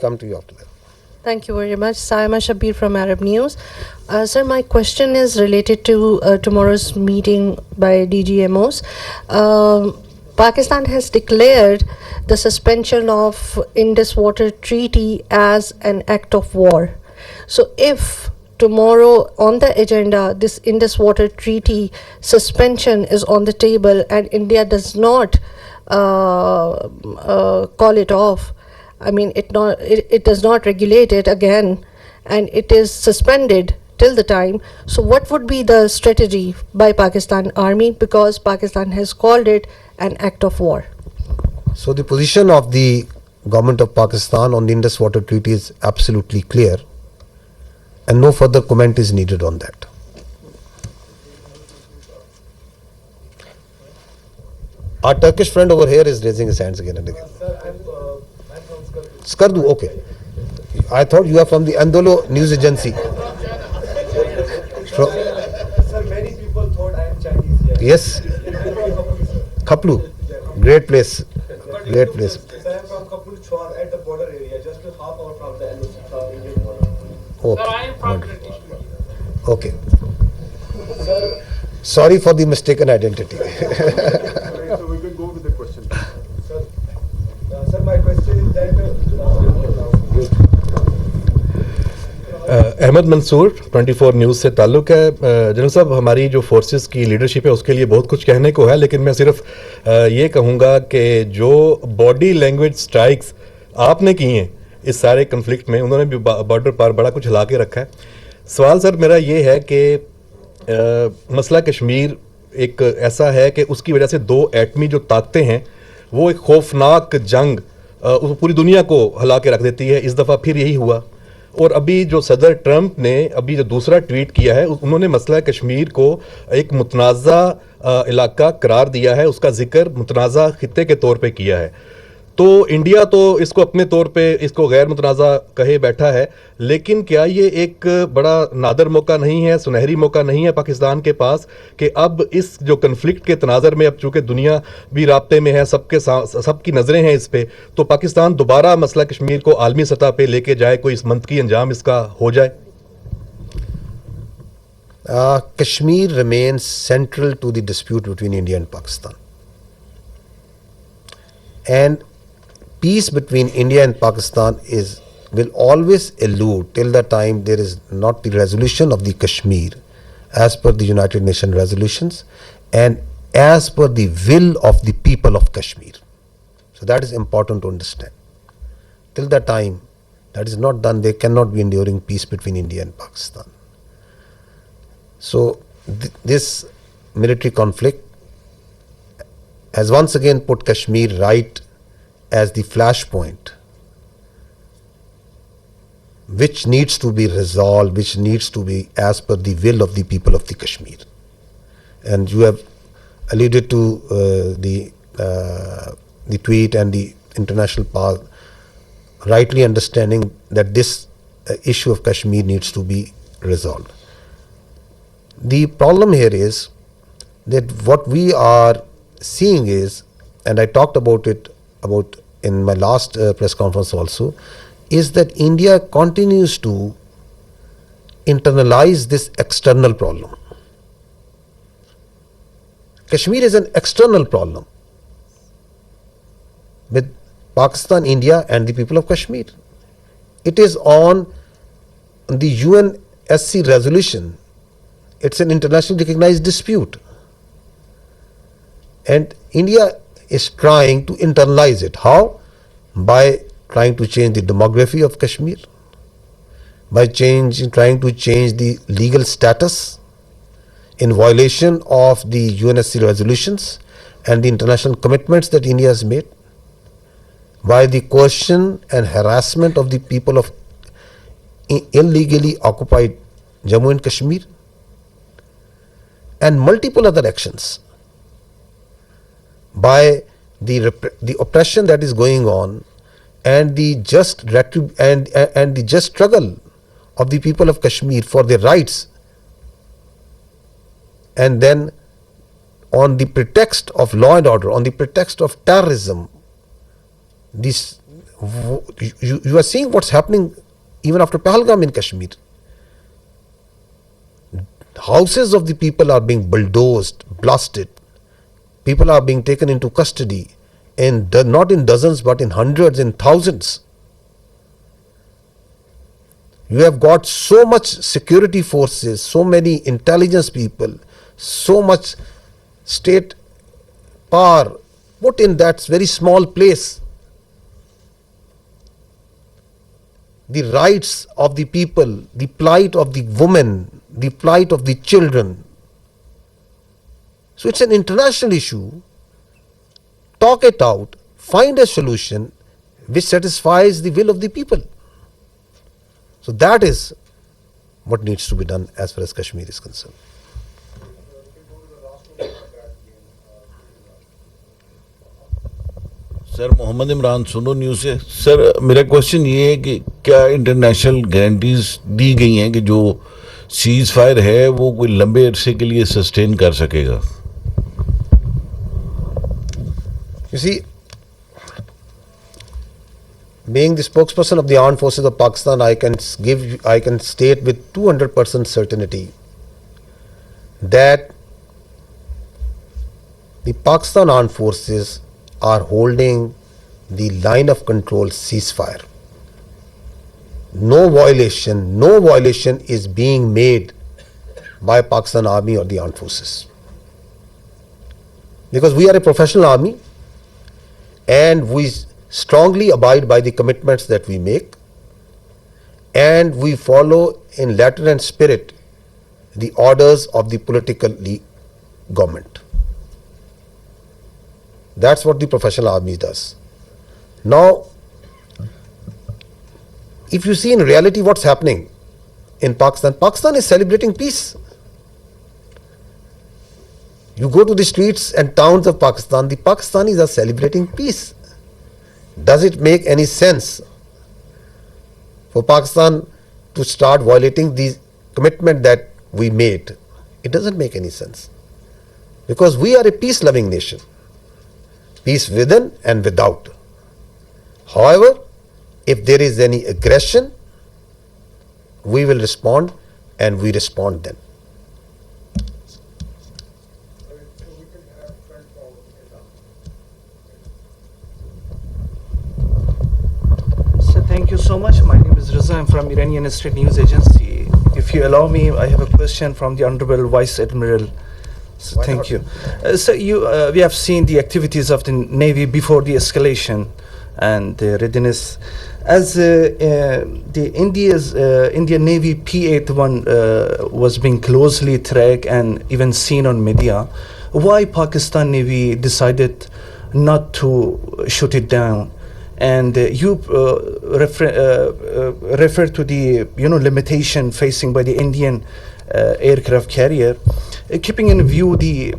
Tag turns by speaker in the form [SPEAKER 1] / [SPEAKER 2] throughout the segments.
[SPEAKER 1] Come to you after that.
[SPEAKER 2] Thank you very much. Saima Shabir from Arab News. Sir, my question is related to tomorrow's meeting by DGMOs. Pakistan has declared the suspension of Indus Water Treaty as an act of war. So if tomorrow on the agenda this Indus Water Treaty suspension is on the table and India does not call it off, I mean, it does not regulate it again, and it is suspended till the time. So what would be the strategy by Pakistan Army, because Pakistan has called it an act of war?
[SPEAKER 1] So the position of the government of Pakistan on the Indus Water Treaty is absolutely clear, and no further comment is needed on that. Our Turkish friend over here is raising his hands again and again.
[SPEAKER 3] Sir, I'm from
[SPEAKER 1] Skardu, okay. I thought you are from the Andolo news agency.
[SPEAKER 3] Sir, many people thought I am Chinese here.
[SPEAKER 1] Yes, Khaplu, great place, great place.
[SPEAKER 3] Sir, I'm from Kapul Chwar at the border area, just a half hour from the Indian border.
[SPEAKER 1] Okay.
[SPEAKER 3] Sir, I am from British.
[SPEAKER 1] Okay.
[SPEAKER 3] Sir,
[SPEAKER 1] Sorry for the mistaken identity.
[SPEAKER 4] So we can go with the question.
[SPEAKER 3] sir, my question is that
[SPEAKER 5] Ahmad Mansoor 24 news से ताल्लुक़ है। General साहब, हमारी जो forces की leadership है उसके लिए बहुत कुछ कहने को है, लेकिन मैं सिर्फ ये कहूँगा कि जो बॉडी लैंग्वेज स्ट्राइक्स आपने की हैं इस सारे कन्फ्लिक्ट में, उन्होंने भी बॉर्डर पर बड़ा कुछ हिला के रखा है। सवाल सर मेरा ये है कि मसला कश्मीर एक ऐसा है कि उसकी वजह से दो एटमी जो ताकतें हैं वो एक खौफनाक जंग पूरी दुनिया को हिला के रख देती है। इस दफ़ा फिर यही हुआ, और अभी जो सदर ट्रंप ने अभी जो दूसरा ट्वीट किया है उन्होंने मसला कश्मीर को एक मुतनाज़ा इलाका करार दिया है, उसका जिक्र मुतनाज़ा खित्ते के तौर पे किया है। तो इंडिया तो इसको अपने तौर पे इसको गैर मुतनाज़ा कहे बैठा है, लेकिन क्या ये एक बड़ा नादर मौका नहीं है, सुनहरी मौका नहीं है पाकिस्तान के पास कि अब इस जो कन्फ्लिक्ट के तनाज़र में अब चूँकि दुनिया भी राब्ते में है, सबकी नज़रें हैं इस पर, तो पाकिस्तान दोबारा मसला कश्मीर को आलमी सतह पर लेके जाए, कोई इस मंतकी अंजाम इसका हो जाए?
[SPEAKER 1] Kashmir remains central to the dispute between India and Pakistan. And peace between India and Pakistan will always elude till the time there is not the resolution of the Kashmir as per the United Nations resolutions and as per the will of the people of Kashmir. So that is important to understand. Till the time that is not done, there cannot be enduring peace between India and Pakistan. So this military conflict has once again put Kashmir right as the flashpoint which needs to be resolved, which needs to be as per the will of the people of the Kashmir. And you have alluded to the tweet and the international power rightly understanding that this issue of Kashmir needs to be resolved. The problem here is that what we are seeing is, and I talked about it in my last press conference also, is that India continues to internalize this external problem. Kashmir is an external problem with Pakistan, India and the people of Kashmir. It is on the UNSC resolution. It's an internationally recognized dispute. And India is trying to internalize it. How? By trying to change the demography of Kashmir, by trying to change the legal status in violation of the UNSC resolutions and the international commitments that India has made, by the coercion and harassment of the people of illegally occupied Jammu and Kashmir, and multiple other actions, by the oppression that is going on and the just and the just struggle of the people of Kashmir for their rights, and then on the pretext of law and order, on the pretext of terrorism, this you are seeing what's happening even after Pahalgam in Kashmir. Houses of the people are being bulldozed, blasted. People are being taken into custody, and not in dozens but in hundreds and thousands. You have got so much security forces, so many intelligence people, so much state power put in that very small place. The rights of the people, the plight of the women, the plight of the children. So it's an international issue. Talk it out, find a solution which satisfies the will of the people. So that is what needs to be done as far as Kashmir is concerned.
[SPEAKER 6] Sir Mohammad Imran सुनो news से sir मेरा question ये है कि क्या international guarantees दी गई हैं कि जो सीज फायर है वो कोई लंबे अरसे के लिए सस्टेन कर सकेगा.
[SPEAKER 1] You see, being the spokesperson of the armed forces of Pakistan, I can state with 200% certainty that the Pakistan armed forces are holding the line of control ceasefire. No violation is being made by Pakistan Army or the armed forces. Because we are a professional army and we strongly abide by the commitments that we make, and we follow in letter and spirit the orders of the political government. That's what the professional army does. Now, if you see in reality what's happening in Pakistan, Pakistan is celebrating peace. You go to the streets and towns of Pakistan, the Pakistanis are celebrating peace. Does it make any sense for Pakistan to start violating the commitment that we made? It doesn't make any sense. Because we are a peace-loving nation. Peace within and without. However, if there is any aggression, we will respond, and we respond then.
[SPEAKER 7] Thank you so much. My name is Riza. I'm from Iranian State News Agency. If you allow me, I have a question from the Honorable Vice Admiral. So thank you. We have seen the activities of the Navy before the escalation and the readiness. As the Indian Navy P-81 was being closely tracked and even seen on media, why Pakistan Navy decided not to shoot it down? And you refer to the limitation facing by the Indian aircraft carrier. Keeping in view the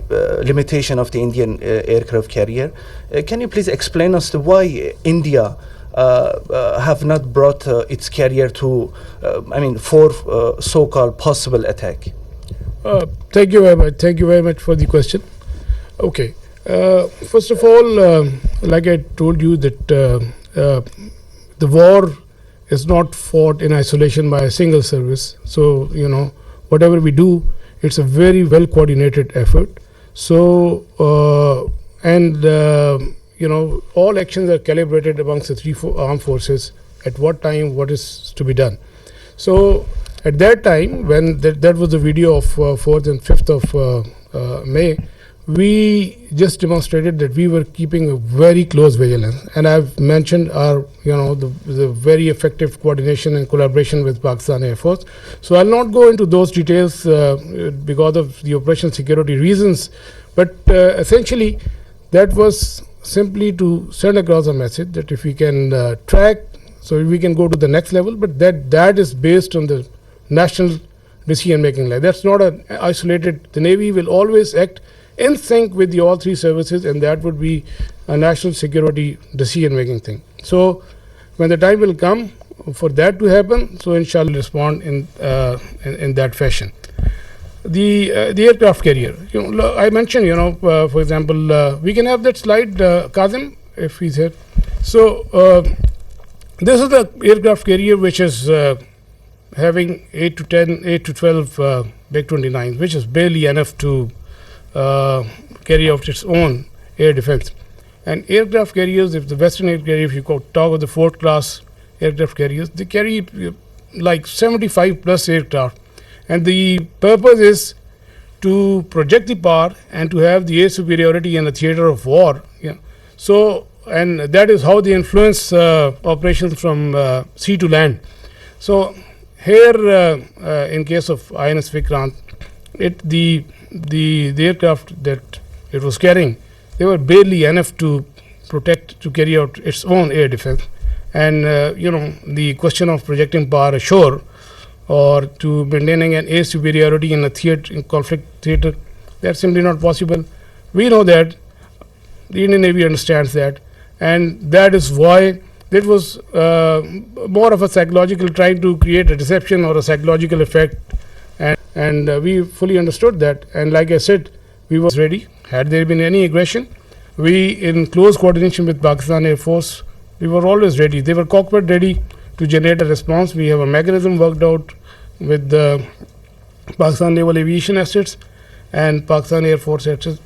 [SPEAKER 7] limitation of the Indian aircraft carrier, can you please explain us why India have not brought its carrier to, for so-called possible attack?
[SPEAKER 8] Thank you very much. Thank you very much for the question. Okay. First of all, like I told you that the war is not fought in isolation by a single service. So, whatever we do, it's a very well coordinated effort. So, all actions are calibrated amongst the three armed forces at what time, what is to be done. So, at that time, when that was the video of 4th and 5th of May, we just demonstrated that we were keeping a very close vigilance, and I've mentioned our, the very effective coordination and collaboration with Pakistan Air Force. So I'll not go into those details because of the operational security reasons, but essentially that was simply to send across a message that if we can track, so we can go to the next level, but that is based on the national decision-making. That's not an isolated. The Navy will always act in sync with the all three services, and that would be a national security decision-making thing. So when the time will come for that to happen, so inshallah respond in that fashion. The aircraft carrier, I mentioned, for example, we can have that slide, Kazim, if he's here. So This is the aircraft carrier which is having 8 to 12 MiG-29s, which is barely enough to carry out its own air defense. And aircraft carriers, if the Western air carrier, if you talk of the Ford class aircraft carriers, they carry like 75 plus aircraft. And the purpose is to project the power and to have the air superiority in a theater of war. Yeah. So, and that is how they influence operations from sea to land. So, here in case of INS Vikrant, the aircraft that it was carrying, they were barely enough to protect, to carry out its own air defense. And the question of projecting power ashore or to maintaining an air superiority in a theater, in conflict theater, that's simply not possible. We know that, the Indian Navy understands that, and that is why it was more of a psychological, trying to create a deception or a psychological effect, and we fully understood that. And like I said, we were ready. Had there been any aggression, we, in close coordination with Pakistan Air Force, we were always ready. They were cockpit ready to generate a response. We have a mechanism worked out with the Pakistan Naval Aviation Assets and Pakistan Air Force Assets.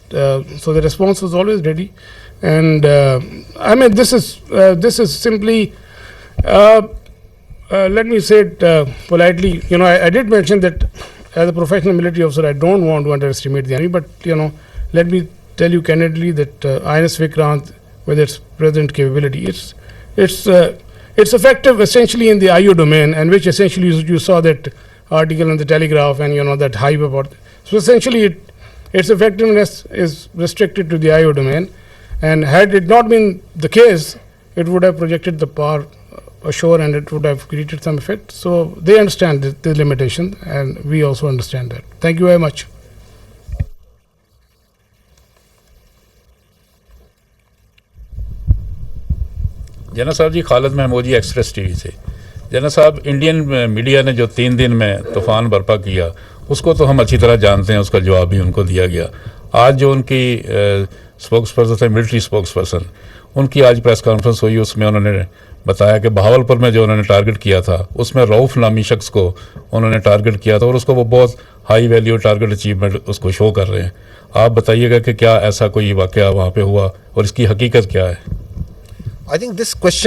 [SPEAKER 8] So the response was always ready. And I mean, this is simply, let me say it politely. I did mention that as a professional military officer, I don't want to underestimate the enemy, but let me tell you candidly that INS Vikrant, with its present capability, it's effective essentially in the IO domain, and which essentially you saw that article in the Telegraph and that hype about. So essentially, its effectiveness is restricted to the IO domain, and had it not been the case, it would have projected the power ashore and it would have created some effect. So they understand the limitation, and we also understand that. Thank you very much.
[SPEAKER 9] जना साहब जी, खालिद महमूद जी, express TV से। जना साहब, Indian media ने जो 3 दिन में तूफ़ान बर्पा किया, उसको तो हम अच्छी तरह जानते हैं, उसका जवाब भी उनको दिया गया। आज जो उनकी स्पोक्स पर्सन थे, मिलिट्री स्पोक्स पर्सन, उनकी आज प्रेस कॉन्फ्रेंस हुई, उसमें उन्होंने बताया कि बहावलपुर में जो उन्होंने टारगेट किया था, उसमें रऊफ़ नामी शख्स को उन्होंने टारगेट किया था, और उसको वो बहुत हाई वैल्यू टारगेट अचीवमेंट उसको शो कर रहे हैं। आप बताइएगा कि क्या ऐसा कोई वाक़या वहाँ पे हुआ और इसकी हकीकत क्या है?
[SPEAKER 1] I think this question